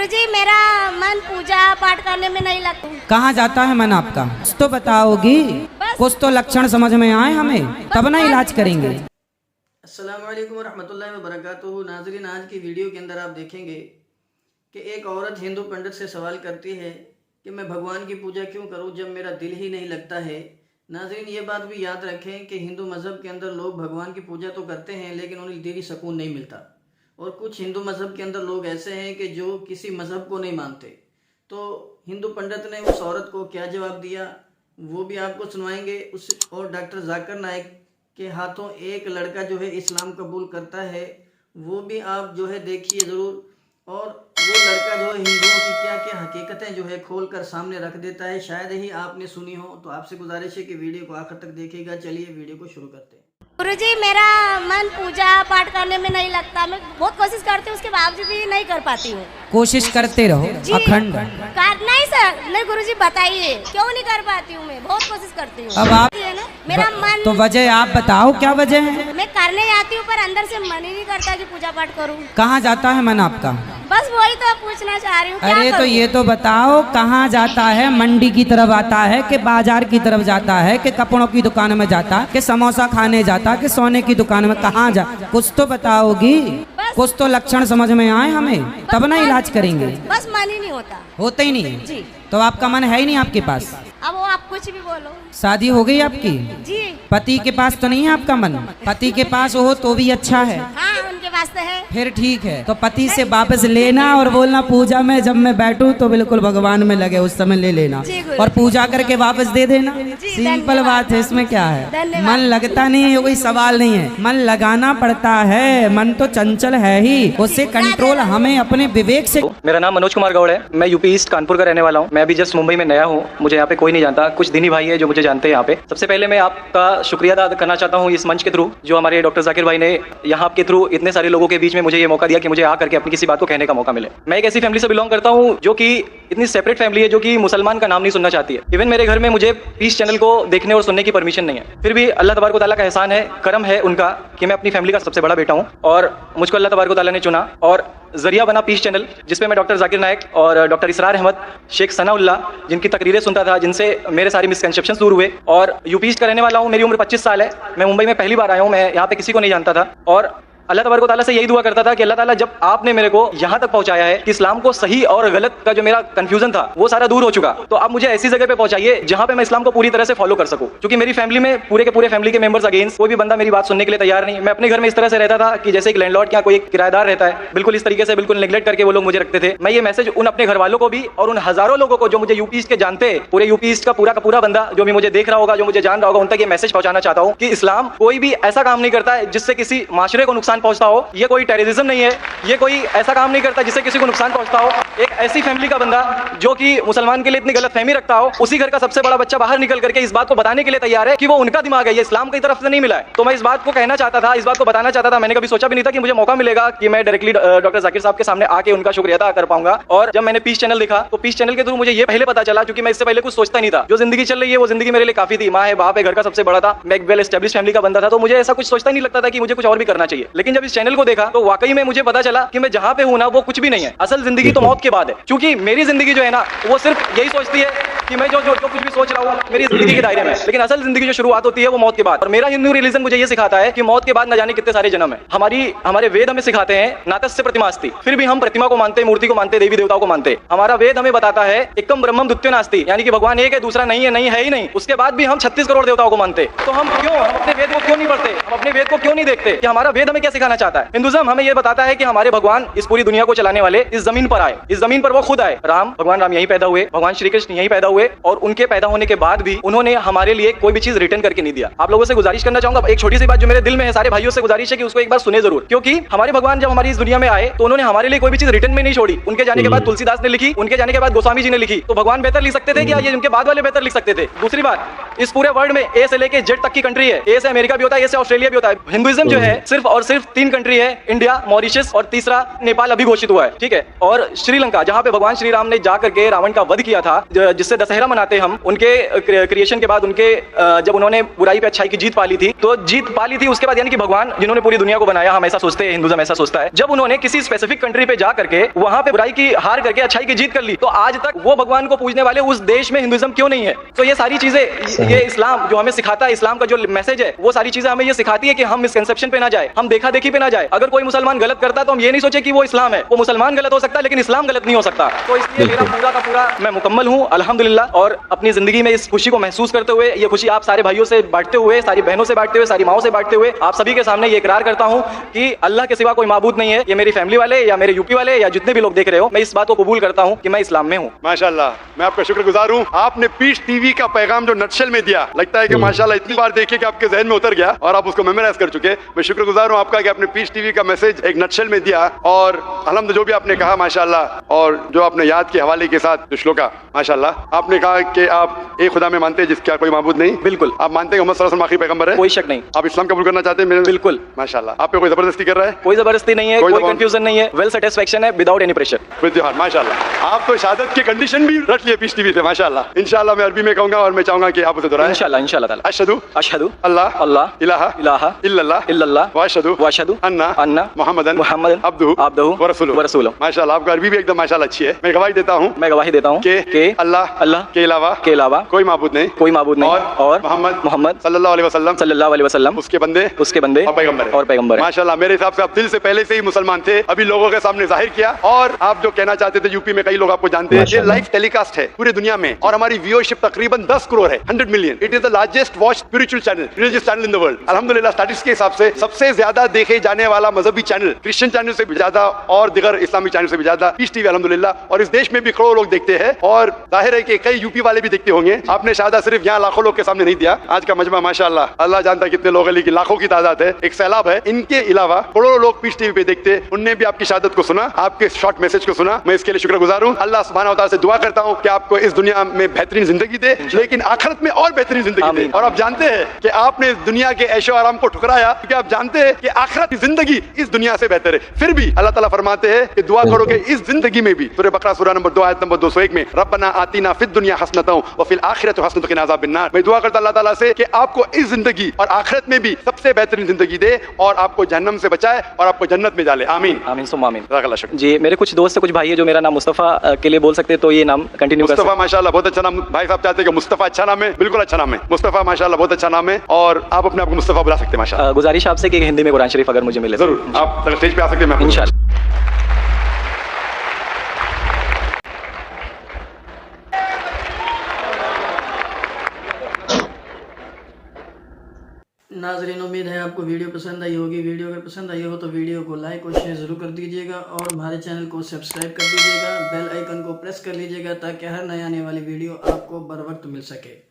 गुरुजी मेरा मन पूजा पाठ करने में नहीं लगता। कहाँ जाता है मन आपका? कुछ तो बताओगी, कुछ तो लक्षण समझ में आए हमें, तब ना इलाज करेंगे। अस्सलाम वालेकुम वरहमतुल्लाहि वबरकातुहू। नाज़रीन, आज की वीडियो के अंदर आप देखेंगे कि एक औरत हिंदू पंडित से सवाल करती है कि मैं भगवान की पूजा क्यों करूं जब मेरा दिल ही नहीं लगता है। नाज़रीन, ये बात भी याद रखें कि हिंदू मज़हब के अंदर लोग भगवान की पूजा तो करते हैं लेकिन उन्हें दिली सुकून नहीं मिलता। और कुछ हिंदू मज़हब के अंदर लोग ऐसे हैं कि जो किसी मज़हब को नहीं मानते। तो हिंदू पंडित ने उस औरत को क्या जवाब दिया वो भी आपको सुनवाएंगे। और डॉक्टर जाकिर नाइक के हाथों एक लड़का जो है इस्लाम कबूल करता है वो भी आप जो है देखिए ज़रूर। और वो लड़का जो है हिंदुओं की क्या क्या हकीकतें जो है खोल कर सामने रख देता है, शायद ही आपने सुनी हो। तो आपसे गुजारिश है कि वीडियो को आखिर तक देखिएगा। चलिए वीडियो को शुरू करते हैं। गुरुजी मेरा मन पूजा पाठ करने में नहीं लगता। मैं बहुत कोशिश करती हूँ, उसके बावजूद भी नहीं कर पाती हूँ। कोशिश करते रहो अखंड। नहीं सर, नहीं गुरुजी बताइए क्यों नहीं कर पाती हूँ। मैं बहुत कोशिश करती हूँ। अब आप मेरा मन तो वजह आप बताओ, क्या वजह है? मैं करने जाती हूँ पर अंदर से मन ही नहीं करता कि पूजा पाठ करूँ। कहाँ जाता है मन आपका? बस वही तो पूछना चाह रही हूँ। अरे तो ये तो बताओ, कहाँ जाता है? मंडी की तरफ आता है कि बाजार की तरफ जाता है कि कपड़ों की दुकान में जाता है कि समोसा खाने जाता है कि सोने की दुकान में? कहाँ जा, कुछ तो बताओगी, कुछ तो लक्षण समझ में आए हमें, तब ना इलाज करेंगे। बस मन ही नहीं होता। होता ही नहीं है जी। तो आपका मन है ही नहीं आपके पास? अब वो आप कुछ भी बोलो। शादी हो गई आपकी? जी। पति के पास तो नहीं है आपका मन? पति के पास हो तो भी अच्छा है। हाँ, उनके पास तो है। फिर ठीक है, तो पति से वापस लेना और बोलना पूजा में जब मैं बैठूं तो बिल्कुल भगवान में लगे उस समय ले लेना और पूजा करके वापस दे देना। सिंपल बात है, इसमें क्या है? मन लगता नहीं है, कोई सवाल नहीं है। मन लगाना पड़ता है, मन तो चंचल है ही, उससे कंट्रोल हमें अपने विवेक से। मेरा नाम मनोज कुमार गौड़ है। मैं यूपी ईस्ट कानपुर का रहने वाला हूँ। मैं अभी जस्ट मुंबई में नया हूँ, मुझे यहाँ पे कोई नहीं जानता। कुछ दिनी भाई है जो मुझे जानते हैं यहाँ पे। सबसे पहले मैं आपका शुक्रिया अदा करना चाहता हूँ इस मंच के थ्रू, जो हमारे डॉक्टर जाकिर भाई ने यहाँ के थ्रू इतने सारे लोगों के बीच में मुझे ये मौका दिया कि मुझे आकर के अपनी किसी बात को कहने का मौका मिले। मैं एक ऐसी फैमिली से बिलोंग करता हूँ जो कि इतनी सेपरेट फैमिली है जो कि मुसलमान का नाम नहीं सुनना चाहती है। इवन मेरे घर में मुझे पीस चैनल को देखने और सुनने की परमिशन नहीं है। फिर भी अल्लाह तबारक व तआला का एहसान है, करम है उनका कि मैं अपनी फैमिली का सबसे बड़ा बेटा हूँ और मुझको अल्लाह तबारक व तआला ने चुना और जरिया बना पीस चैनल, जिसपे मैं डॉक्टर जाकिर नाइक और डॉक्टर इसरार अहमद, शेख सनाउल्लाह, जिनकी तकरीरें सुनता था, जिनसे मेरे सारे मिसकंसेप्शंस दूर हुए। और यूपी ईस्ट का रहने वाला हूँ। मेरी उम्र 25 साल है। मैं मुंबई में पहली बार आया हूँ। मैं यहाँ पे किसी को नहीं जानता था और अल्लाह तबारक व तआला से यही दुआ करता था कि अल्लाह ताला जब आपने मेरे को यहाँ तक पहुँचाया है कि इस्लाम को सही और गलत का जो मेरा कंफ्यूजन था वो सारा दूर हो चुका, तो आप मुझे ऐसी जगह पे पहुँचाइए जहाँ पे मैं इस्लाम को पूरी तरह से फॉलो कर सकूँ। क्योंकि मेरी फैमिली में पूरे के पूरे फैमिली के मेंबर्स अगेंस्ट, कोई भी बंदा मेरी बात सुनने के लिए तैयार नहीं। मैं अपने घर में इस तरह से रहता था कि जैसे एक लैंडलॉर्ड या कोई किराएदार रहता है, बिल्कुल इस तरीके से बिल्कुल निगलेक्ट करके वो लोग मुझे रखते थे। मैं ये मैसेज उन अपने घर वालों को भी और उन हजारों लोगों को जो मुझे यूपी ईस्ट के जानते हैं, पूरे यूपी ईस्ट का पूरा बंदा जो भी मुझे देख रहा होगा, जो मुझे जान रहा होगा, उन तक ये मैसेज पहुंचाना चाहता हूँ कि इस्लाम कोई भी ऐसा काम नहीं करता है जिससे किसी माशरे को नुकसान पहुंचता हो। ये कोई टेररिज्म नहीं है, ये कोई ऐसा काम नहीं करता जिससे किसी को नुकसान पहुंचता हो। एक ऐसी फैमिली का बंदा जो कि मुसलमान के लिए इतनी गलत फहमी रखता हो, उसी घर का सबसे बड़ा बच्चा बाहर निकल करके इस बात को बताने के लिए तैयार है कि वो उनका दिमाग है, ये इस्लाम की तरफ से नहीं मिला है। तो मैं इस बात को कहना चाहता था, इस बात को बताना चाहता था। मैंने कभी सोचा भी नहीं था कि मुझे मौका मिलेगा कि मैं डायरेक्टली डॉक्टर जाकिर साहब के सामने आके उनका शुक्रिया अदा कर पाऊंगा। और जब मैंने पीस चैनल देखा तो पीस चैनल के थ्रू मुझे ये पहले पता चला, क्योंकि मैं इससे पहले कुछ सोचता नहीं था। जो जिंदगी चल रही है वो जिंदगी मेरे लिए काफी थी। माँ है, बाप है, घर का सबसे बड़ा था, मैं एक वेल एस्टेब्लिश फैमिली का बंदा था, तो मुझे ऐसा कुछ सोचता ही नहीं लगता था कि मुझे कुछ और भी करना चाहिए। लेकिन जब इस चैनल को देखा तो वाकई में मुझे पता चला कि मैं जहाँ पे हूँ ना वो कुछ भी नहीं है। असल जिंदगी तो मौत के बाद है। क्योंकि मेरी जिंदगी जो है ना वो सिर्फ यही सोचती है कि मैं जो कुछ भी सोच रहा हूँ मेरी जिंदगी के दायरे में, लेकिन असल जिंदगी जो शुरुआत होती है वो मौत के बाद। और मेरा हिंदू रिलीजन मुझे ये सिखाता है कि मौत के बाद न जाने कितने सारे जन्म है। हमारे वेद हमें सिखाते हैं नातस्य प्रतिमास्ति, फिर भी हम प्रतिमा को मानते, मूर्ति को मानते, देवी देवताओं को मानते। हमारा वेद हमें बताता है एकम ब्रह्मम द्वितीयो नास्ति, यानी कि भगवान एक है, दूसरा नहीं है ही नहीं। उसके बाद भी हम 36 करोड़ देवताओं को मानते। तो हम अपने वेद को क्यों नहीं पढ़ते? हम अपने वेद को क्यों नहीं देखते कि हमारा वेद हमें क्या सिखाना चाहता है? हिंदुइज्म हमें यह बताता है कि हमारे भगवान इस पूरी दुनिया को चलाने वाले इस जमीन पर आए, इस जमीन पर वो खुद आए। भगवान राम यहीं पैदा हुए, भगवान श्री कृष्ण यहीं पैदा हुए और उनके पैदा होने के बाद भी उन्होंने हमारे लिए कोई भी चीज रिटर्न करके नहीं दिया। आप लोगों से गुजारिश करना चाहूंगा, एक छोटी सी बात जो मेरे दिल में है, सारे भाइयों से गुजारिश है कि उसको एक बार सुने जरूर। क्योंकि हमारे भगवान जब हमारी इस दुनिया में आए तो उन्होंने हमारे लिए कोई भी चीज रिटर्न में नहीं छोड़ी। उनके जाने के बाद तुलसीदास ने लिखी, उनके जाने के बाद गोस्वामी जी ने लिखी। तो भगवान बेहतर लिख सकते थे क्या? ये उनके बाद वाले बेहतर लिख सकते थे। दूसरी बात, इस पूरे वर्ल्ड में ए से लेके जेड तक की कंट्री है। ए से अमेरिका भी होता है, ए से ऑस्ट्रेलिया भी होता है। हिंदुइज्म जो है सिर्फ और सिर्फ सिर्फ 3 कंट्री है, इंडिया, मॉरिशस और तीसरा नेपाल अभी घोषित हुआ है, ठीक है। और श्रीलंका, जहाँ पे भगवान श्री राम ने जा करके रावण का वध किया था, जिससे दशहरा मनाते हम, उनके क्रिएशन के बाद, उनके जब उन्होंने बुराई पे अच्छाई की जीत पाली थी, तो जीत पाली थी उसके बाद, यानी कि भगवान जिन्होंने पूरी दुनिया को बनाया, हम ऐसा सोचते हैं, हिंदुइज्म ऐसा सोचता है, जब उन्होंने किसी स्पेसिफिक कंट्री पे जा करके वहां पे बुराई की हार करके अच्छाई की जीत कर ली, तो आज तक वो भगवान को पूजने वाले उस देश में हिंदुइज्म क्यों नहीं है? तो ये सारी चीजें, ये इस्लाम जो हमें सिखाता है, इस्लाम का जो मैसेज है, वो सारी चीजें हमें ये सिखाती है कि हम मिसकंसेप्शन पे ना जाए, हम देखा देखी पे ना जाए। अगर कोई मुसलमान गलत करता है तो हम ये नहीं सोचे कि वो इस्लाम है, वो मुसलमान गलत हो सकता है लेकिन इस्लाम गलत नहीं हो सकता। तो इसलिए मेरा पूरा का पूरा मैं मुकम्मल हूँ अल्हम्दुलिल्लाह, और अपनी जिंदगी में इस खुशी को महसूस करते हुए, ये खुशी आप सारे भाइयों से बांटते हुए, सारी बहनों से बांटते हुए, सारी माओं से बांटते हुए, आप सभी के सामने ये इकरार करता हूँ कि अल्लाह के सिवा कोई माबूद नहीं है। ये मेरी फैमिली वाले या मेरे यूपी वाले या जितने भी लोग देख रहे हो, मैं इस बात को कबूल करता हूँ कि मैं इस्लाम में हूँ। माशाल्लाह, मैं आपका शुक्रगुजार हूँ। आपने पीस टीवी का पैगाम जो नटशल में दिया, लगता है कि माशाल्लाह इतनी बार देखे कि आपके जहन में उतर गया और आप उसको मेमोराइज कर चुके। मैं शुक्रगुजार हूँ आपका कि आपने पीस टीवी का मैसेज एक नटशल में दिया, और अल्हम्दुलिल्लाह जो भी आपने कहा माशाल्लाह, और जो आपने याद के हवाले के साथ जो श्लोका, माशाल्लाह आपने कहा कि आप एक खुदा में मानते हैं जिसका कोई माबूद नहीं। बिल्कुल। आप मानते हैं मोहम्मद सल्लल्लाहु अलैहि वसल्लम आखिरी पैगंबर है? कोई शक नहीं। आप इस्लाम कबूल करना चाहते हैं? बिल्कुल। माशाल्लाह। आप पे कोई जबरदस्ती कर रहा है? कोई जबरदस्ती नहीं है, कोई कंफ्यूजन नहीं है, वेल सेटिस्फेक्शन है विदाउट एनी प्रेशर। माशाल्लाह, आप तो शहादत की कंडीशन भी रख लिए पीस टीवी से, माशाल्लाह। इंशाल्लाह मैं अरबी में कहूंगा और मैं चाहूंगा कि आप उसे दोहराएं। इंशाल्लाह इंशाल्लाह ताला। अशहदु अल्लाह अल्लाह इलाहा इल्लल्लाह व अशहदु अन्ना मुहम्मदन अब्दुहु व रसूलुहु। माशाल्लाह, आपका अरबी भी एकदम माशाल्लाह अच्छी है। मैं गवाही देता हूँ कि अल्लाह के अलावा कोई माबूद नहीं और मोहम्मद सल्लल्लाहु अलैहि वसल्लम उसके बंदे और पैगंबर। माशाल्लाह, मेरे हिसाब से आप दिल से पहले से ही मुसलमान थे, अभी लोगों के सामने जाहिर किया। और आप जो कहना चाहते थे, यूपी में कई लोग आपको जानते हैं, ये लाइव टेलीकास्ट है पूरी दुनिया में, और हमारी व्यूअरशिप तकरीबन 10 करोड़ है, 100 million. It is the largest watch spiritual channel, religious channel in the world. अल्हम्दुलिल्लाह, स्टैटिस्टिक्स के हिसाब से सबसे ज्यादा देखे जाने वाला मजहबी चैनल, क्रिश्चियन चैनल से भी ज्यादा और दिगर इस्लामिक चैनल से भी ज्यादा पीस टीवी अल्हम्दुलिल्लाह। और इस देश में भी करोड़ों लोग देखते हैं, और जाहिर है कि कई यूपी वाले भी देखते होंगे। आपने शहादत सिर्फ यहाँ लाखों लोग के सामने नहीं दिया, आज का मजमा माशाल्लाह अल्लाह जानता है कितने लोग हैं, लेकिन लाखों की तादाद है, एक सैलाब है। इनके अलावा करोड़ों लोग पीस टीवी पे देखते, उनने भी आपकी शहादत को सुना, आपके शॉर्ट मैसेज को सुना। मैं इसके लिए शुक्रगुजार हूँ। अल्लाह सुब्हानहू व तआला से दुआ करता हूँ कि आपको इस दुनिया में बेहतरीन जिंदगी दे, लेकिन आखिरत में और बेहतरीन जिंदगी दे। और आप जानते हैं कि आपने दुनिया के ऐशो आराम को ठुकराया, क्योंकि आप जानते हैं कि आखिरत की जिंदगी इस दुनिया से बेहतर है। फिर भी अल्लाह ताला फरमाते हैं कि दुआ करो कि इस जिंदगी में भी, सूरह बकरा सूरह नंबर 2 आयत नंबर 201 में, रब्बना आतिना फिद दुनिया हसनतन व फिल आखिरति हसनतन व क़िना अज़ाबिन नार। मैं दुआ करता अल्लाह ताला से कि आपको इस जिंदगी और आखिरत में भी सबसे बेहतरीन जिंदगी दे, और आपको जहन्नम से बचाए और आपको जन्नत में डाले। आमीन आमीन सुम्मा आमीन। जी, मेरे कुछ दोस्त से कुछ भाई है जो मेरा नाम मुस्तफ़ा के लिए बोल सकते हैं, तो ये नाम कंटिन्यू कर सकते हैं। मुस्तफ़ा माशाल्लाह बहुत अच्छा नाम। भाई साहब चाहते हैं कि मुस्तफ़ा अच्छा नाम है, बिल्कुल अच्छा नाम है मुस्तफ़ा, माशाल्लाह बहुत अच्छा नाम है, और आप अपने आप को मुस्तफ़ा बुला सकते हैं माशाल्लाह। गुजारिश आपसे कि हिंदी में कुरान शरीफ अगर मुझे मिले जरूर आप स्टेज पे आ सकते हैं इंशाल्लाह। नाज़रीन, उम्मीद है आपको वीडियो पसंद आई होगी। वीडियो अगर पसंद आई हो तो वीडियो को लाइक और शेयर ज़रूर कर दीजिएगा, और हमारे चैनल को सब्सक्राइब कर दीजिएगा, बेल आइकन को प्रेस कर लीजिएगा, ताकि हर नई आने वाली वीडियो आपको बर वक्त मिल सके।